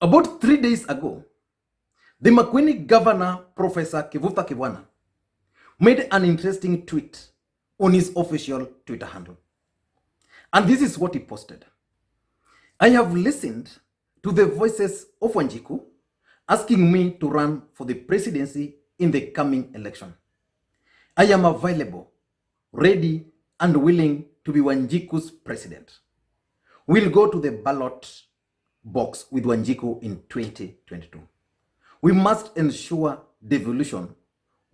About 3 days ago, the Makwiny governor, Professor Kibwana, made an interesting tweet on his official Twitter handle. And this is what he posted. I have listened to the voices of Wanjiku asking me to run for the presidency in the coming election. I am available, ready, and willing to be Wanjiku's president. We'll go to the ballot box with Wanjiku in 2022. We must ensure devolution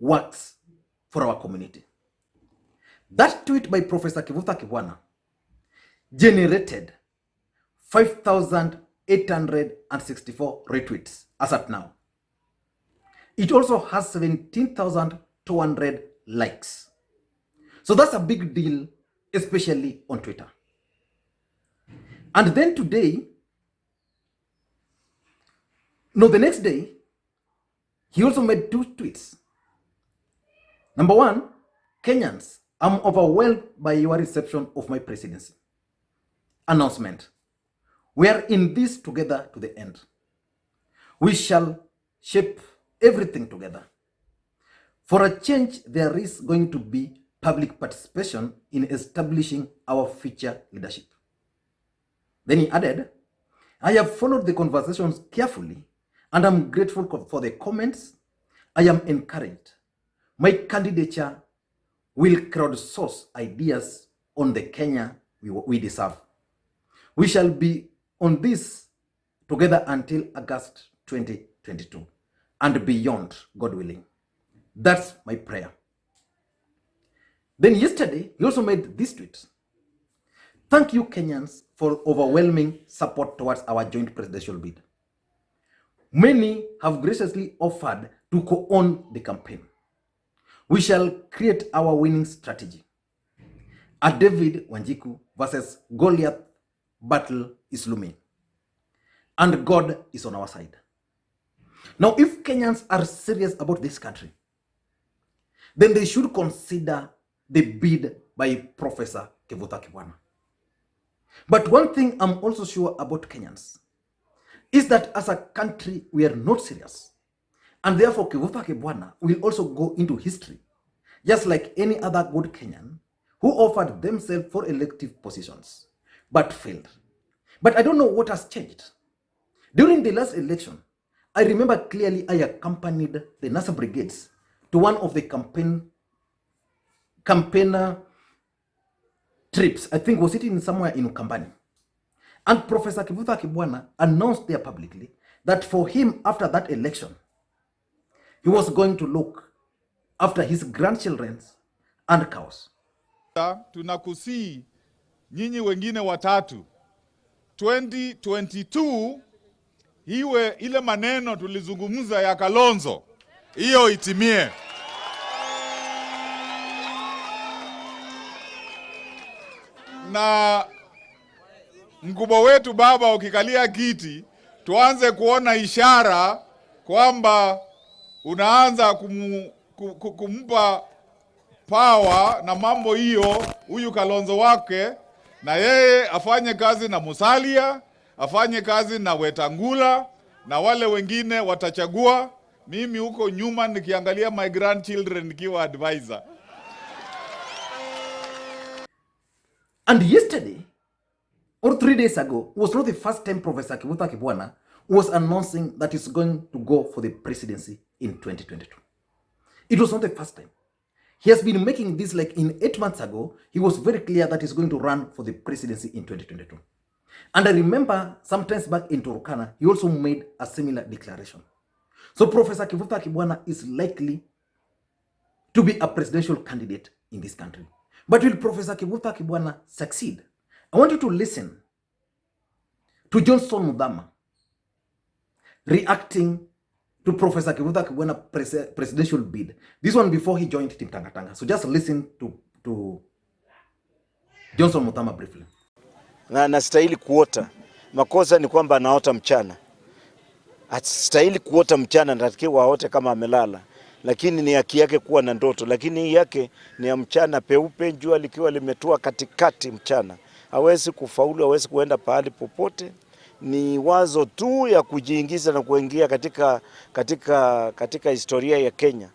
works for our community. That tweet by Professor Kibwana generated 5,864 retweets as at now. It also has 17,200 likes. So that's a big deal, especially on Twitter. And then the next day, he also made 2 tweets. Number 1, Kenyans, I'm overwhelmed by your reception of my presidency. Announcement. We are in this together to the end. We shall shape everything together. For a change, there is going to be public participation in establishing our future leadership. Then he added, I have followed the conversations carefully and I'm grateful for the comments. I am encouraged. My candidature will crowdsource ideas on the Kenya we deserve. We shall be on this together until August 2022 and beyond, God willing. That's my prayer. Then yesterday, he also made this tweet. Thank you, Kenyans, for overwhelming support towards our joint presidential bid. Many have graciously offered to co-own the campaign. We shall create our winning strategy. A David Wanjiku versus Goliath battle is looming. And God is on our side. Now, if Kenyans are serious about this country, then they should consider the bid by Professor Kibwana. But one thing I'm also sure about Kenyans is that as a country, we are not serious. And therefore, Kibwana will also go into history, just like any other good Kenyan who offered themselves for elective positions, but failed. But I don't know what has changed. During the last election, I remember clearly I accompanied the NASA brigades to one of the campaigner trips. I think was sitting somewhere in Ukambani. And Professor Kibwana announced there publicly that for him, after that election, he was going to look after his grandchildren and cows. Tunakusii nyinyi wengine watatu 2022 iwe ile maneno tulizungumza ya Kalonzo hiyo itimie. Na mkubwa wetu baba ukikalia kiti, tuanze kuona ishara kwamba unaanza kumpa power na mambo hiyo huyu Kalonzo wake, na yeye afanye kazi na Musalia, afanye kazi na Wetangula, na wale wengine watachagua. Mimi huko nyuma nikiangalia my grandchildren nikiwa advisor. And yesterday, or 3 days ago, was not the first time Professor Kibwana was announcing that he's going to go for the presidency in 2022. It was not the first time. He has been making this, like in 8 months ago, he was very clear that he's going to run for the presidency in 2022. And I remember sometimes back in Turkana, he also made a similar declaration. So Professor Kibwana is likely to be a presidential candidate in this country. But will Professor Kibwana succeed? I want you to listen to Johnson Muthama reacting to Professor Kibwana presidential bid. This one before he joined Team Tangatanga. So just listen to Johnson Muthama briefly. Na anastahili kuota. Makosa ni kwamba anaota mchana. Astahili kuota mchana, natakiwa aote kama amelala. Lakini ni haki yake kuwa na ndoto. Lakini hii yake ni ya mchana peupe, jua likiwa limetua katikati mchana. Hawezi kufaulu, hawezi kuenda pahali popote. ni wazo tu ya kujiingiza na kuingia katika historia ya Kenya.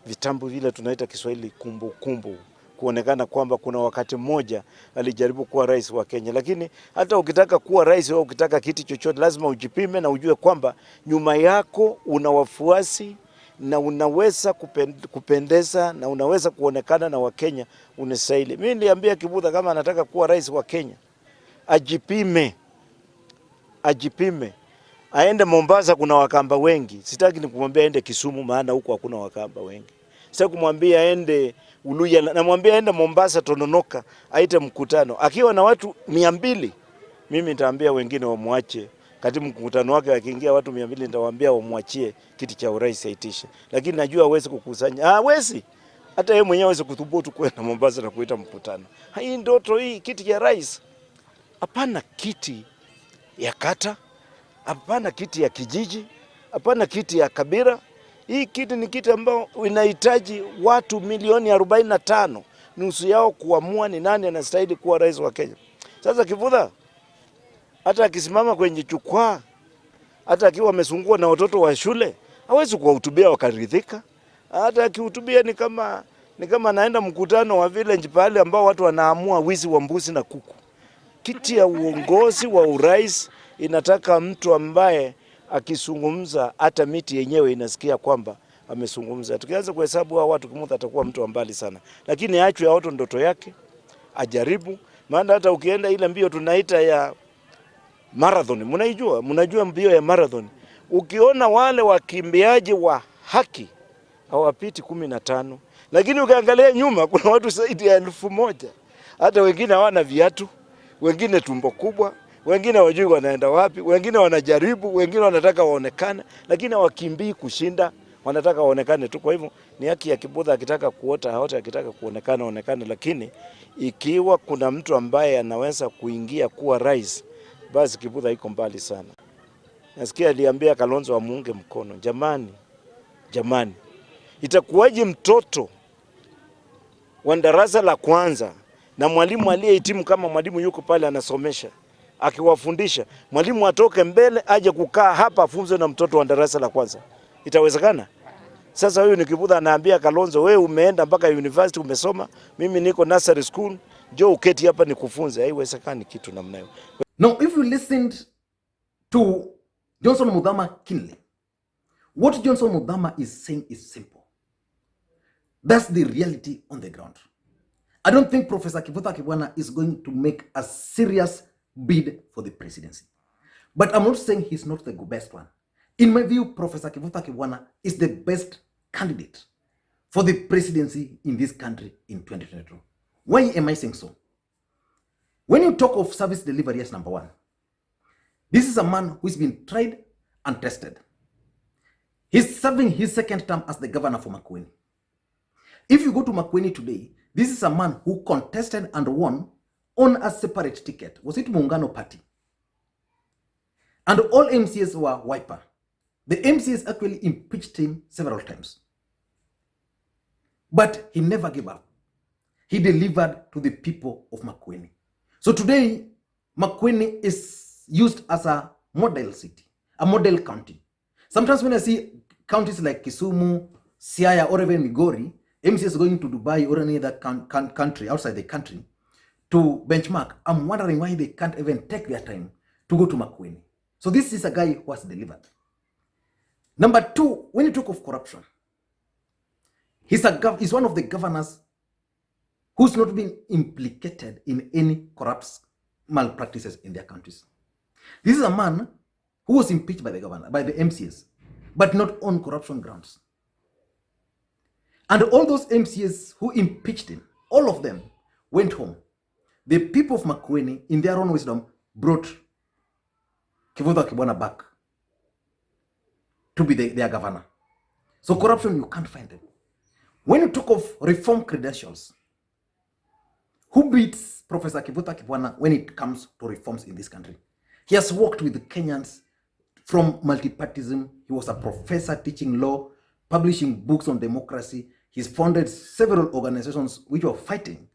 Vitambo vile tunaita Kiswahili kumbukumbu, kuonekana kwamba kuna wakati mmoja alijaribu kuwa rais wa Kenya. Lakini hata ukitaka kuwa rais au ukitaka kiti chochote, lazima ujipime na ujue kwamba nyuma yako una wafuasi na unaweza kupendeza na unaweza kuonekana na Wakenya unastahili. Mimi niliambia Kivutha kama anataka kuwa rais wa Kenya, ajipime. Aende Mombasa, kuna Wakamba wengi. Sitaki nikumwambia aende Kisumu, maana huko hakuna Wakamba wengi. Sitaki kumwambia aende Uluya, namwambia aende Mombasa, Tononoka, aite mkutano. Akiwa na watu 200, mimi nitaambia wengine wamwache. Katika mkutano wake akiingia watu 200, nitawaambia wamwachie kiti cha urais aitishe. Lakini najua hawezi kukusanya. Hawezi. Hata yeye mwenyewe hawezi kuthubutu kwenda Mombasa na kuita mkutano. Hii ndoto hii kiti cha rais. Hapana kiti ya kata, hapana kiti ya kijiji, hapana kiti ya kabila. Hii kiti ni kiti ambao inahitaji watu milioni 45, nusu yao kuamua ni nani anastahili kuwa rais wa Kenya. Sasa Kivutha hata akisimama kwenye jukwaa, hata akiwa amesungua na watoto wa shule, hawezi kuwahutubia wakaridhika. Hata akihutubia ni kama anaenda mkutano wa village pale ambao watu wanaamua wizi wa mbuzi na kuku. Kiti ya uongozi wa urais inataka mtu ambaye akizungumza hata miti yenyewe inasikia kwamba amezungumza. Tukianza kuhesabu hao watu, Kivutha atakuwa mtu mbali sana. Lakini aachwe ya watu ndoto yake, ajaribu. Maana hata ukienda ile mbio tunaita ya marathon, mnajua mbio ya marathon. Ukiona wale wakimbiaji wa haki hawapiti 15. Lakini ukiangalia nyuma kuna watu zaidi ya 1000. Hata wengine hawana viatu, wengine tumbo kubwa, wengine wajui wanaenda wapi, wengine wanajaribu, wengine wanataka waonekane, lakini hawakimbii kushinda, wanataka waonekane tu. Kwa hivyo ni haki ya Kivutha, akitaka kuota haota, akitaka kuonekana, lakini ikiwa kuna mtu ambaye anaweza kuingia kuwa rais, basi Kivutha iko mbali sana. Nasikia aliambia Kalonzo amuunge mkono. Jamani, itakuwaje mtoto wa darasa la kwanza na mwalimu aliyehitimu kama mwalimu yuko pale anasomesha, akiwafundisha, mwalimu atoke mbele aje kukaa hapa afunze na mtoto wa darasa la kwanza? Itawezekana? Sasa huyu ni Kivutha anaambia Kalonzo, wewe umeenda mpaka university umesoma, mimi niko nursery school, njoo uketi hapa nikufunze. Haiwezekani kitu namna hiyo. Now, if you listened to Johnson Muthama keenly, what Johnson Muthama is saying is simple. That's the reality on the ground. I don't think Professor Kivutha Kibwana is going to make a serious bid for the presidency. But I'm not saying he's not the best one. In my view, Professor Kivutha Kibwana is the best candidate for the presidency in this country in 2022. Why am I saying so? When you talk of service delivery as number one, this is a man who's been tried and tested. He's serving his second term as the governor for Makwiny. If you go to Makwiny today, this is a man who contested and won on a separate ticket. Was it Muungano Party? And all MCAs were wiper. The MCAs actually impeached him several times. But he never gave up. He delivered to the people of Makwiny. So today, Makwiny is used as a model city, a model county. Sometimes when I see counties like Kisumu, Siaya, or even Migori, MCAs going to Dubai or any other country, outside the country, to benchmark, I'm wondering why they can't even take their time to go to Makwiny. So this is a guy who has delivered. Number two, when you talk of corruption, he's one of the governors who's not been implicated in any corrupt malpractices in their countries. This is a man who was impeached by the governor, by the MCAs, but not on corruption grounds. And all those MCAs who impeached him, all of them went home. The people of Makwiny, in their own wisdom, brought Kivutha Kibwana back to be their governor. So corruption, you can't find them. When you talk of reform credentials, who beats Professor Kivutha Kibwana when it comes to reforms in this country? He has worked with the Kenyans from multipartyism. He was a professor teaching law, publishing books on democracy. He's founded several organizations which were fighting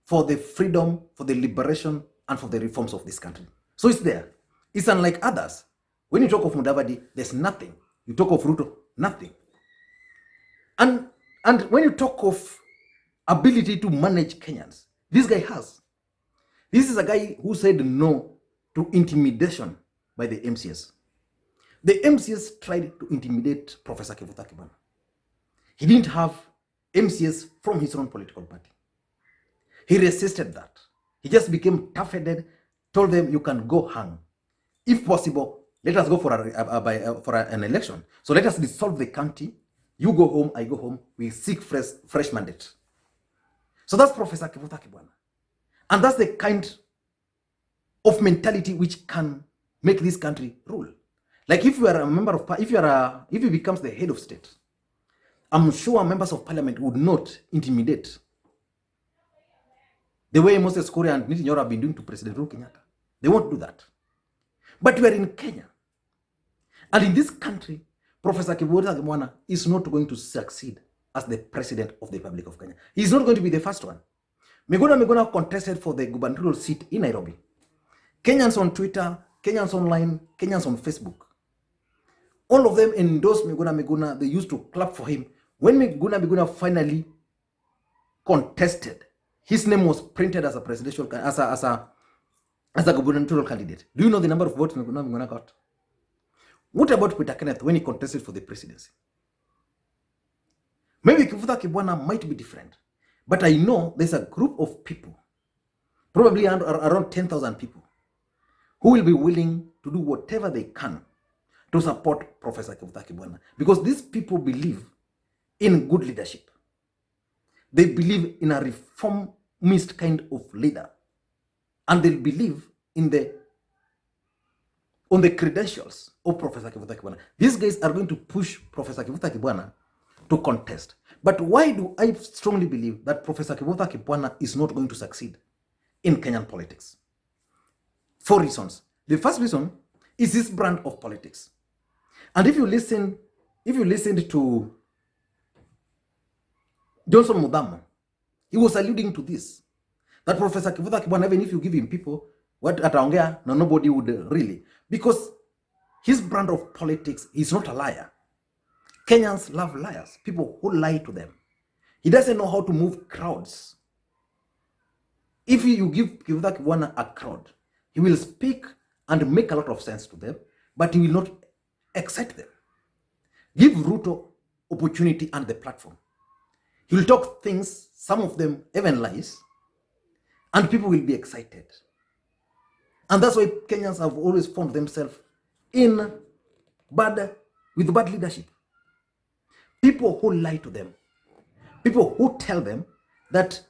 for the freedom, for the liberation, and for the reforms of this country. So it's there. It's unlike others. When you talk of Mudavadi, there's nothing. You talk of Ruto, nothing. And when you talk of ability to manage Kenyans, this guy has. This is a guy who said no to intimidation by the MCS. The MCS tried to intimidate Professor Kivutha Kibwana. He didn't have MCS from his own political party. He resisted that. He just became tough-headed, told them, you can go hang. If possible, let us go for an election. So let us dissolve the county. You go home, I go home. We seek fresh mandate. So that's Professor Kivutha Kibwana. And that's the kind of mentality which can make this country rule. Like if you are a member of, if he becomes the head of state, I'm sure members of parliament would not intimidate the way Moses Kuria and Niti Nyoro have been doing to President Uhuru Kenyatta. They won't do that. But we are in Kenya. And in this country, Professor Kivutha Kibwana is not going to succeed as the president of the Republic of Kenya. He's not going to be the first one. Miguna contested for the gubernatorial seat in Nairobi. Kenyans on Twitter, Kenyans online, Kenyans on Facebook. All of them endorsed Miguna. They used to clap for him. When Miguna finally contested, his name was printed as a presidential, as a gubernatorial candidate. Do you know the number of votes Miguna got? What about Peter Kenneth when he contested for the presidency? Maybe Kivutha Kibwana might be different. But I know there's a group of people, probably around 10,000 people, who will be willing to do whatever they can to support Professor Kivutha Kibwana. Because these people believe in good leadership. They believe in a reformist kind of leader. And they believe in on the credentials of Professor Kivutha Kibwana. These guys are going to push Professor Kivutha Kibwana to contest. But why do I strongly believe that Professor Kivutha Kibwana is not going to succeed in Kenyan politics? 4 reasons. The first reason is this brand of politics. And if you listen to Johnson Muthama, he was alluding to this. That Professor Kivutha Kibwana, even if you give him people, what ataongea, nobody would really. Because his brand of politics, he's not a liar. Kenyans love liars, people who lie to them. He doesn't know how to move crowds. If you give Kivutha Kibwana a crowd, he will speak and make a lot of sense to them, but he will not excite them. Give Ruto opportunity and the platform. He will talk things, some of them even lies, and people will be excited. And that's why Kenyans have always found themselves with bad leadership. People who lie to them. People who tell them that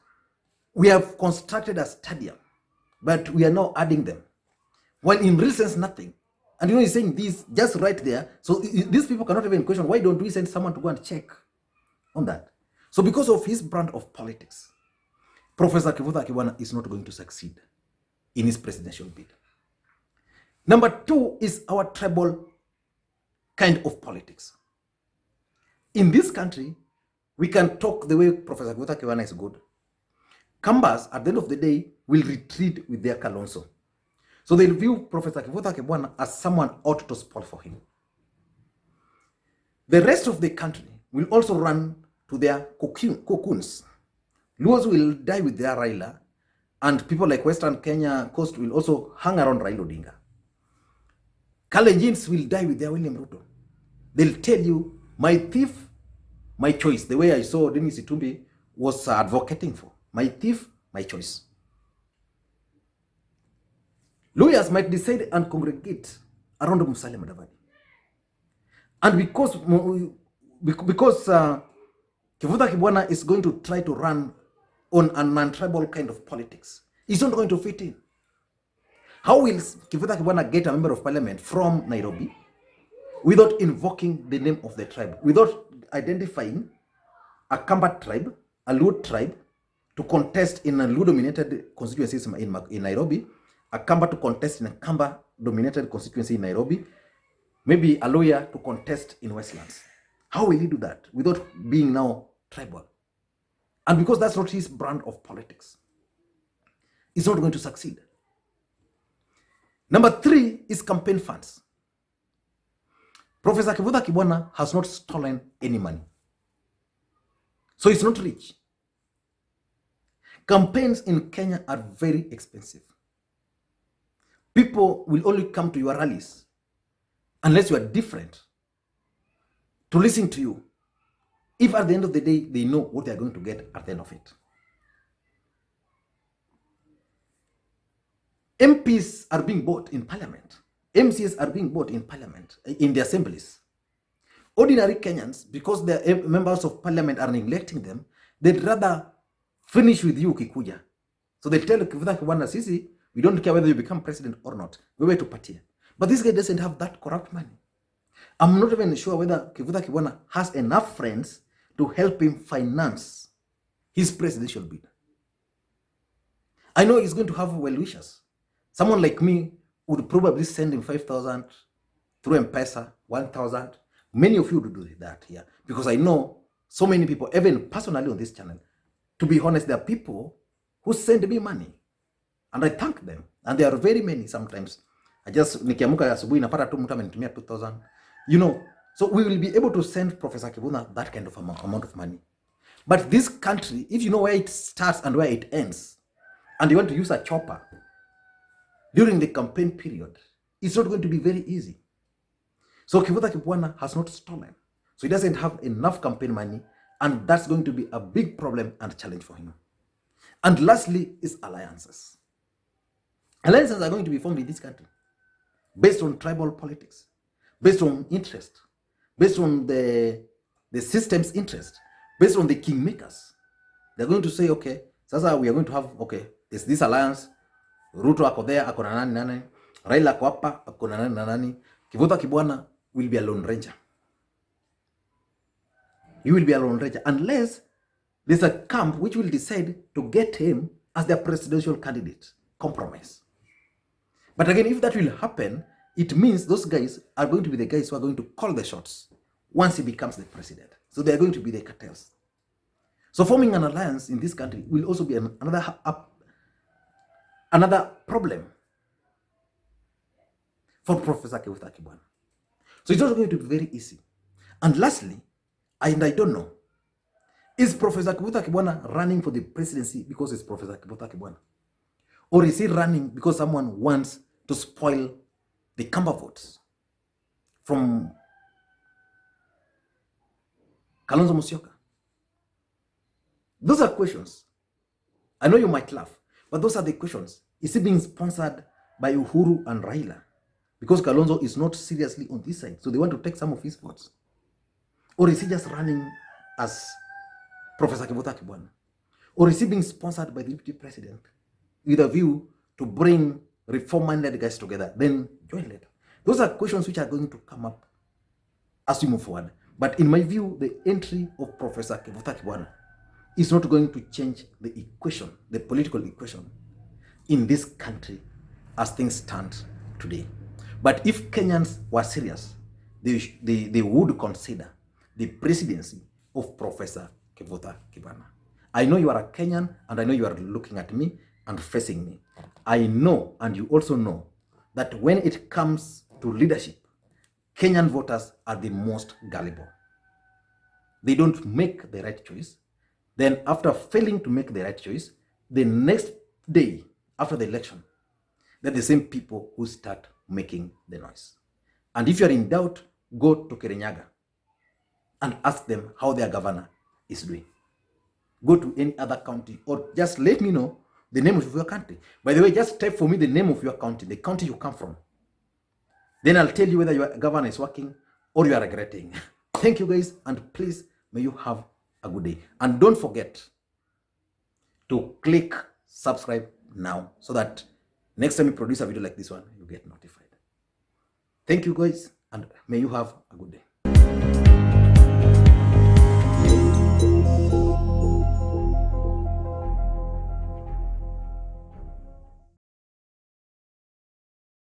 we have constructed a stadium, but we are now adding them. While in real sense, nothing. And he's saying this just right there. So these people cannot even question, why don't we send someone to go and check on that? So because of his brand of politics, Professor Kivutha Kibwana is not going to succeed in his presidential bid. Number 2 is our tribal kind of politics. In this country, we can talk the way Professor Kivutha Kibwana is good. Kambas, at the end of the day, will retreat with their Kalonzo. So they'll view Professor Kivutha Kibwana as someone ought to spoil for him. The rest of the country will also run to their cocoons. Luos will die with their Raila, and people like Western Kenya Coast will also hang around Raila Odinga. Kalenjins will die with their William Ruto. They'll tell you, my thief, my choice. The way I saw Dennis Itumbi was advocating for. My thief, my choice. Lawyers might decide and congregate around Musalia Mudavadi. And because Kivutha Kibwana is going to try to run on a non-tribal kind of politics, he's not going to fit in. How will Kivutha Kibwana get a member of parliament from Nairobi without invoking the name of the tribe, without identifying a Kamba tribe, a Luo tribe, to contest in a Luo-dominated constituencies in Nairobi, a Kamba to contest in a Kamba-dominated constituency in Nairobi, maybe a lawyer to contest in Westlands? How will he do that without being now tribal? And because that's not his brand of politics, he's not going to succeed. Number 3 is campaign funds. Professor Kibwana has not stolen any money. So he's not rich. Campaigns in Kenya are very expensive. People will only come to your rallies unless you are different to listen to you. If at the end of the day, they know what they are going to get at the end of it. MPs are being bought in parliament. MCs are being bought in parliament, in the assemblies. Ordinary Kenyans, because their members of parliament are neglecting them, they'd rather finish with you Kikuja. So they tell Kivutha Kibwana, Sisi, we don't care whether you become president or not. We wait to party. But this guy doesn't have that corrupt money. I'm not even sure whether Kivutha Kibwana has enough friends to help him finance his presidential bid. I know he's going to have well-wishers. Someone like me would probably send him 5,000 through M-Pesa, 1,000. Many of you would do that here because I know so many people, even personally on this channel. To be honest, there are people who send me money and I thank them. And there are very many sometimes. I just, nikiamuka asubuhi napata tu mtu amenitumia 2,000. You know, so we will be able to send Professor Kibwana that kind of amount of money. But this country, if you know where it starts and where it ends, and you want to use a chopper during the campaign period, it's not going to be very easy. So Kivutha Kibwana has not stolen. So he doesn't have enough campaign money, and that's going to be a big problem and challenge for him. And lastly is alliances. Alliances are going to be formed in this country based on tribal politics, based on interest, based on the system's interest, based on the kingmakers. They're going to say, okay, sasa we are going to have, okay, there's this alliance. Ruto ako there, ako na nani. Raila ako hapa, ako na nani. Kivutha Kibwana will be a lone ranger. He will be a lone ranger unless there's a camp which will decide to get him as their presidential candidate. Compromise. But again, if that will happen, it means those guys are going to be the guys who are going to call the shots once he becomes the president. So they're going to be the cartels. So forming an alliance in this country will also be another problem for Professor Kivutha Kibwana. So it's not going to be very easy. And lastly, and I don't know, is Professor Kivutha Kibwana running for the presidency because it's Professor Kivutha Kibwana? Or is he running because someone wants to spoil the Kamba votes from Kalonzo Musyoka? Those are questions. I know you might laugh, but those are the questions. Is he being sponsored by Uhuru and Raila? Because Kalonzo is not seriously on this side, so they want to take some of his votes. Or is he just running as Professor Kivutha Kibwana? Or is he being sponsored by the deputy president with a view to bring reform-minded guys together, then join later? Those are questions which are going to come up as we move forward. But in my view, the entry of Professor Kivutha Kibwana is not going to change the equation, the political equation in this country as things stand today. But if Kenyans were serious, they would consider the presidency of Professor Kivutha Kibwana. I know you are a Kenyan, and I know you are looking at me and facing me. I know, and you also know, that when it comes to leadership, Kenyan voters are the most gullible. They don't make the right choice. Then after failing to make the right choice, the next day after the election, they're the same people who start making the noise. And if you're in doubt, go to Kirinyaga and ask them how their governor is doing. Go to any other county, or just let me know the name of your country. By the way, just type for me the name of your county, the county you come from. Then I'll tell you whether your governor is working or you are regretting. Thank you guys, and please, may you have a good day. And don't forget to click subscribe now so that next time you produce a video like this one, you get notified. Thank you guys, and may you have a good day.